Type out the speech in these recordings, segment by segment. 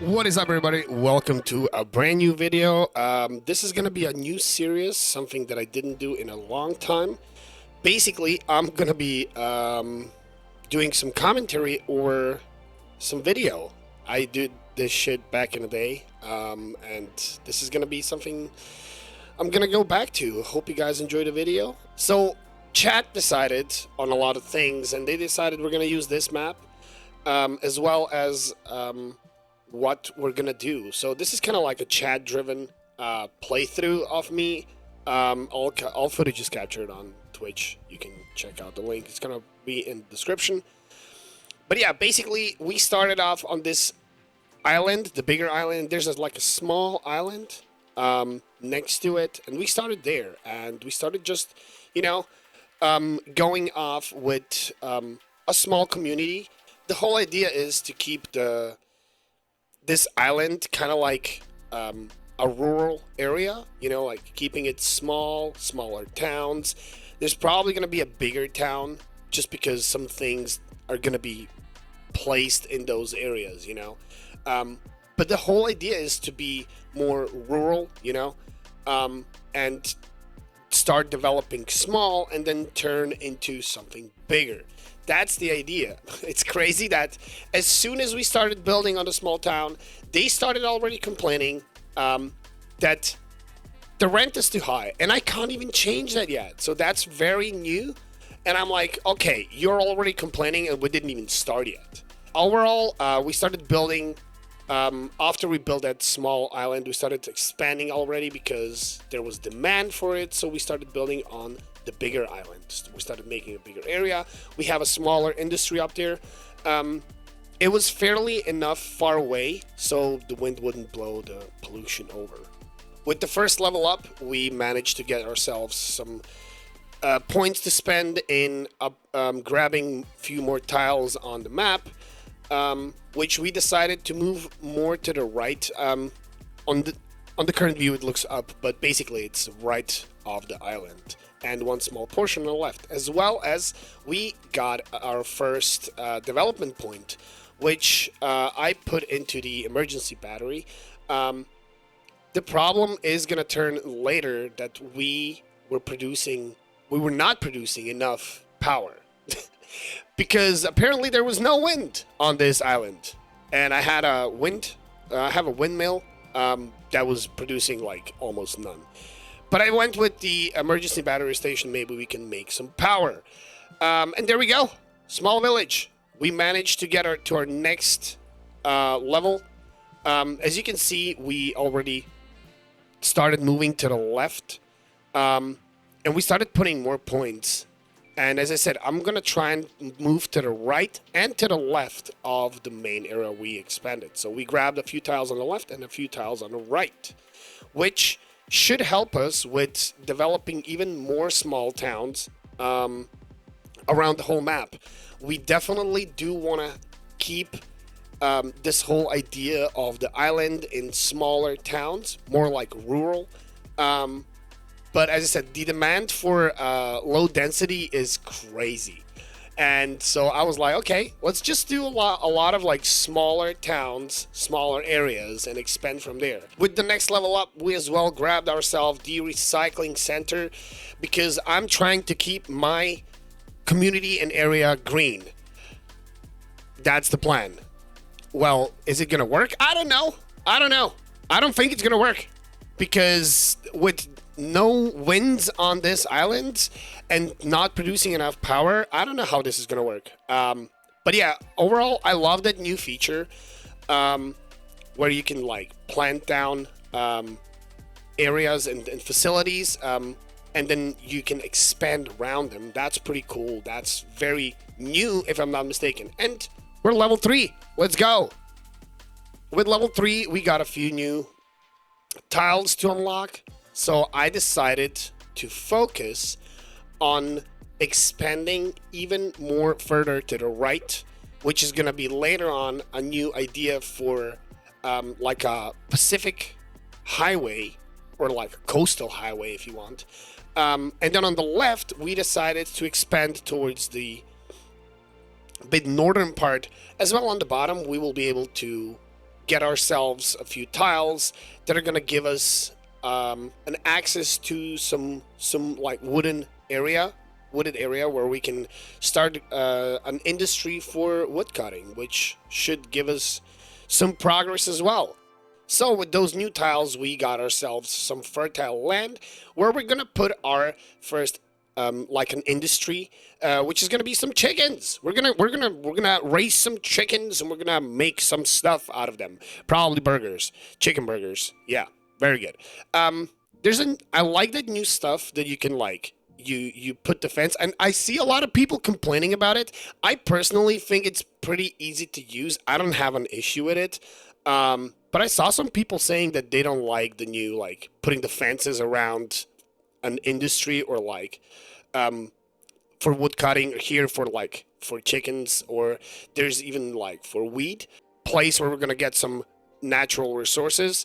What is up, everybody? Welcome to a brand new video. This is gonna be a new series, something that I didn't do in a long time. Basically, I'm gonna be doing some commentary or some video. I did this shit back in the day, and this is gonna be something I'm gonna go back to. Hope you guys enjoyed the video. So, chat decided on a lot of things, and they decided we're gonna use this map, as well as what we're gonna do. So this is kind of like a chat-driven playthrough of me. All footage is captured on Twitch. You can check out the link. It's gonna be in the description. But yeah, basically we started off on this island, the bigger island. There's like a small island next to it, and we started there, and we started just, you know, going off with a small community. The whole idea is to keep this island kind of like a rural area, you know, like keeping it smaller towns. There's probably going to be a bigger town just because some things are going to be placed in those areas, you know. But the whole idea is to be more rural, you know, and start developing small and then turn into something bigger. That's the idea. It's crazy that as soon as we started building on the small town, they started already complaining that the rent is too high, and I can't even change that yet. So that's very new, and I'm like, okay, you're already complaining, and we didn't even start yet. Overall, we started building. After we built that small island, we started expanding already because there was demand for it. So we started building on the bigger island. We started making a bigger area. We have a smaller industry up there. It was fairly enough far away so the wind wouldn't blow the pollution over. With the first level up, we managed to get ourselves some points to spend in grabbing a few more tiles on the map. Which we decided to move more to the right. On the current view, it looks up, but basically it's right off the island, and one small portion on the left. As well as we got our first development point, which I put into the emergency battery. The problem is gonna turn later that we were not producing enough power. Because apparently there was no wind on this island, and I had I have a windmill that was producing like almost none. But I went with the emergency battery station. Maybe we can make some power, and there we go. Small village. We managed to get to our next level. As you can see, we already started moving to the left, and we started putting more points. And as I said, I'm going to try and move to the right and to the left of the main area we expanded. So we grabbed a few tiles on the left and a few tiles on the right, which should help us with developing even more small towns around the whole map. We definitely do want to keep this whole idea of the island in smaller towns, more like rural. But as I said, the demand for low density is crazy. And so I was like, okay, let's just do a lot of like smaller towns, smaller areas, and expand from there. With the next level up, we as well grabbed ourselves the recycling center because I'm trying to keep my community and area green. That's the plan. Well, is it going to work? I don't know. I don't think it's going to work because with no winds on this island and not producing enough power, I don't know how this is gonna work. But yeah, overall, I love that new feature where you can like plant down areas and facilities, and then you can expand around them. That's pretty cool. That's very new, if I'm not mistaken. And we're level 3. Let's go. With level 3, we got a few new tiles to unlock. So I decided to focus on expanding even more further to the right, which is going to be later on a new idea for like a Pacific highway or like a coastal highway if you want. And then on the left, we decided to expand towards the bit northern part. As well on the bottom, we will be able to get ourselves a few tiles that are gonna give us an access to some like wooded area where we can start an industry for woodcutting, which should give us some progress as well. So with those new tiles, we got ourselves some fertile land where we're gonna put our first like an industry, which is gonna be some chickens. We're gonna raise some chickens and we're gonna make some stuff out of them. Probably burgers, chicken burgers. Yeah, very good. I like that new stuff that you can like. You put the fence, and I see a lot of people complaining about it. I personally think it's pretty easy to use. I don't have an issue with it. But I saw some people saying that they don't like the new, like, putting the fences around an industry, or like for wood cutting here, for chickens, or there's even like for wheat, place where we're gonna get some natural resources.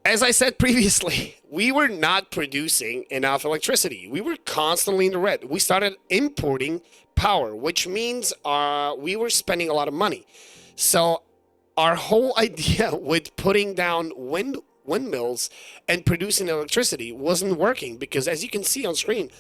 As I said previously, we were not producing enough electricity. We were constantly in the red. We started importing power, which means we were spending a lot of money. So our whole idea with putting down windmills and producing electricity wasn't working, because as you can see on screen,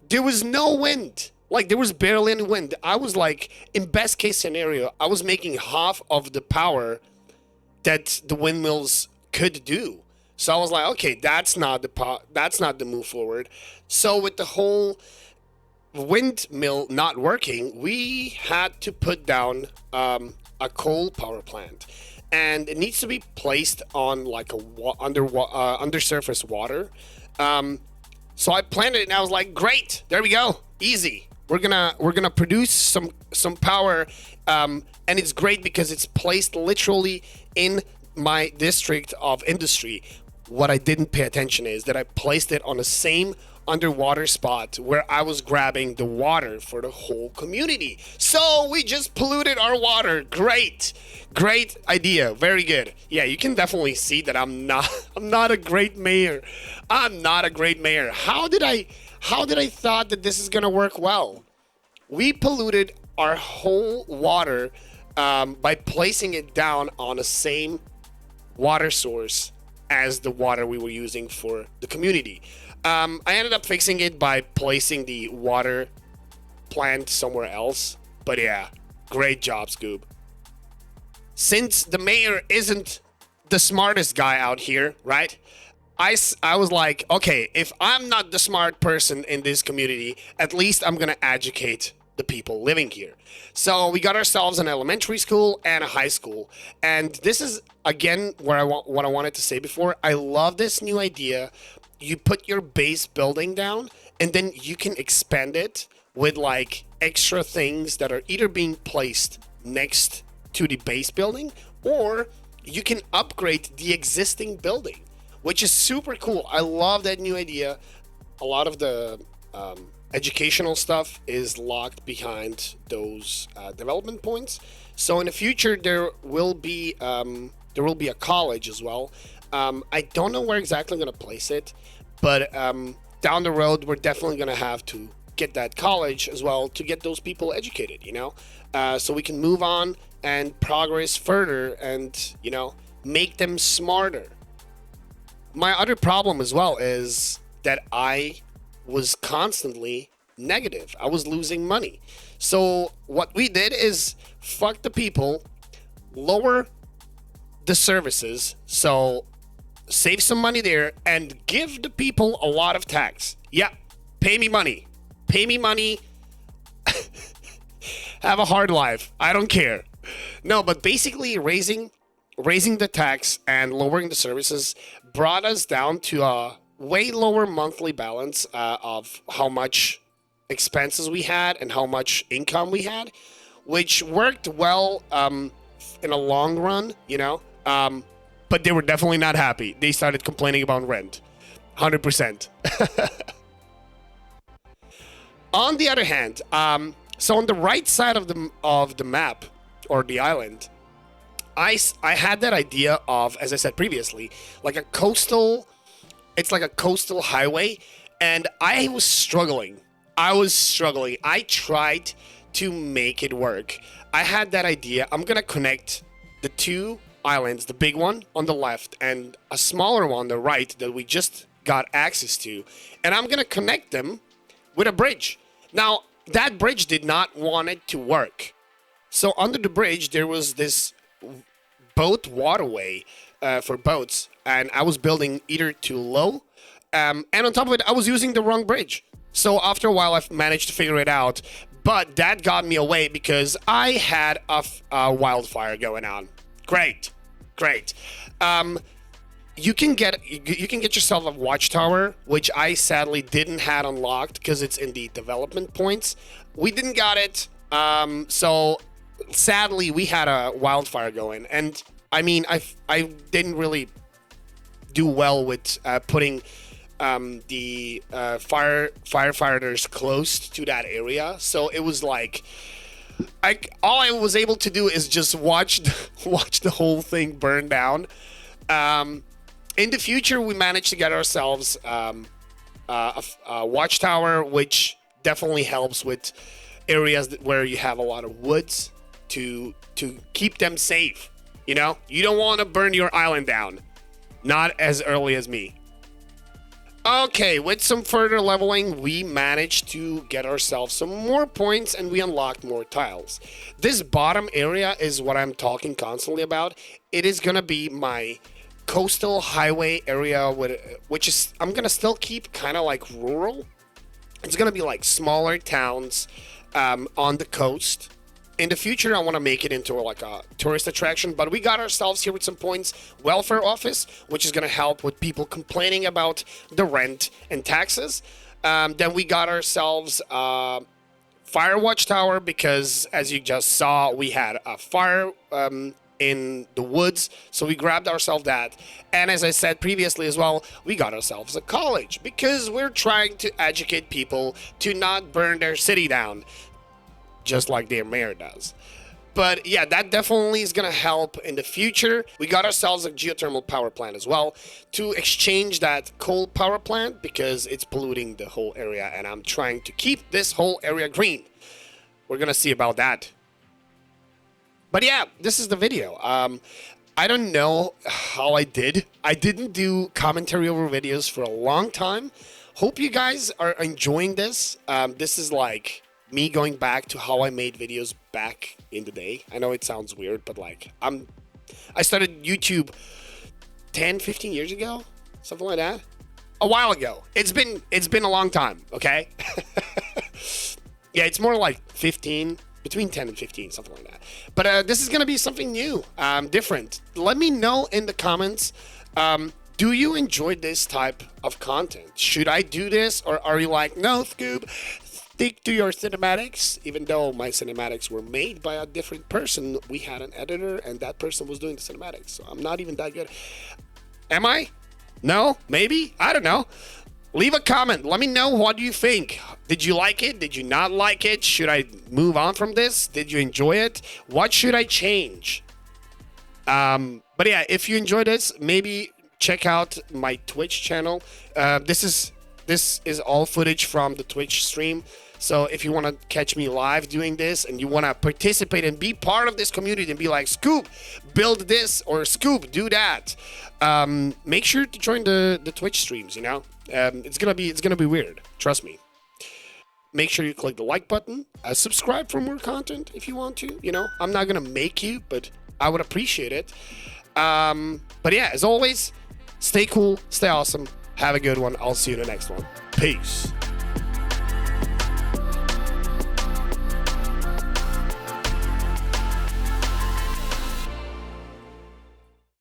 there was no wind. Like, there was barely any wind. I was like, in best case scenario, I was making half of the power that the windmills could do. So I was like, okay, that's not the move forward. So with the whole windmill not working, we had to put down a coal power plant, and it needs to be placed on like a undersurface water. So I planned it, and I was like, great, there we go, easy. We're gonna produce some power, and it's great because it's placed literally in my district of industry. What I didn't pay attention is that I placed it on the same underwater spot where I was grabbing the water for the whole community. So we just polluted our water. Great idea, very good. Yeah, you can definitely see that I'm not a great mayor. I'm not a great mayor. How did I thought that this is gonna work well? We polluted our whole water by placing it down on the same water source as the water we were using for the community. I ended up fixing it by placing the water plant somewhere else. But yeah, great job, Scoob. Since the mayor isn't the smartest guy out here, right? I was like, okay, if I'm not the smart person in this community, at least I'm gonna educate the people living here. So we got ourselves an elementary school and a high school. And this is, again, what I wanted to say before. I love this new idea. You put your base building down, and then you can expand it with like extra things that are either being placed next to the base building, or you can upgrade the existing building, which is super cool. I love that new idea. A lot of the educational stuff is locked behind those development points. So in the future, there will be a college as well. I don't know where exactly I'm gonna place it, but down the road, we're definitely gonna have to get that college as well to get those people educated, you know, so we can move on and progress further and, you know, make them smarter. My other problem as well is that I was constantly negative. I was losing money. So what we did is fuck the people, lower the services, so save some money there, and give the people a lot of tax. Yeah, pay me money. Pay me money. Have a hard life. I don't care. No, but basically raising the tax and lowering the services brought us down to a way lower monthly balance of how much expenses we had and how much income we had, which worked well in a long run, you know. But they were definitely not happy. They started complaining about rent. 100%. On the other hand, so on the right side of the map, or the island, I had that idea of, as I said previously, like a coastal, it's like a coastal highway, and I was struggling. I tried to make it work. I had that idea. I'm gonna connect the two islands, the big one on the left and a smaller one on the right that we just got access to, and I'm gonna connect them with a bridge. Now, that bridge did not want it to work. So under the bridge, there was this boat waterway for boats, and I was building either too low, and on top of it, I was using the wrong bridge. So after a while, I managed to figure it out, but that got me away because I had a wildfire going on. Great. You can get yourself a watchtower, which I sadly didn't have unlocked because it's in the development points. We didn't got it, so sadly we had a wildfire going, and I mean I didn't really do well with putting the firefighters close to that area. So it was like all I was able to do is just watch the whole thing burn down. In the future, we managed to get ourselves a watchtower, which definitely helps with areas where you have a lot of woods to keep them safe. You know, you don't want to burn your island down. Not as early as me. Okay, with some further leveling, we managed to get ourselves some more points and we unlocked more tiles. This bottom area is what I'm talking constantly about. It is going to be my coastal highway area, which is, I'm going to still keep kind of like rural. It's going to be like smaller towns on the coast. In the future, I want to make it into like a tourist attraction, but we got ourselves here with some points. Welfare office, which is going to help with people complaining about the rent and taxes. Then we got ourselves fire watchtower because, as you just saw, we had a fire in the woods, so we grabbed ourselves that. And as I said previously as well, we got ourselves a college because we're trying to educate people to not burn their city down, just like their mayor does. But yeah, that definitely is going to help in the future. We got ourselves a geothermal power plant as well to exchange that coal power plant because it's polluting the whole area, and I'm trying to keep this whole area green. We're going to see about that. But yeah, this is the video. I don't know how I did. I didn't do commentary over videos for a long time. Hope you guys are enjoying this. This is like me going back to how I made videos back in the day. I know it sounds weird, but like I started YouTube 10-15 years ago, something like that. A while ago. It's been a long time, okay? Yeah, it's more like 15, between 10 and 15, something like that. But this is going to be something new, different. Let me know in the comments, do you enjoy this type of content? Should I do this, or are you like, no, Scoob, stick to your cinematics? Even though my cinematics were made by a different person, we had an editor, and that person was doing the cinematics, so I'm not even that good. Am I? No? Maybe? I don't know. Leave a comment. Let me know, what do you think? Did you like it? Did you not like it? Should I move on from this? Did you enjoy it? What should I change? But yeah, if you enjoyed this, maybe check out my Twitch channel. This is all footage from the Twitch stream. So if you want to catch me live doing this and you want to participate and be part of this community and be like, Scoob, build this, or Scoob, do that, make sure to join the Twitch streams, you know? It's gonna be weird. Trust me. Make sure you click the like button. Subscribe for more content if you want to. You know, I'm not gonna make you, but I would appreciate it. But yeah, as always, stay cool, stay awesome, have a good one. I'll see you in the next one. Peace.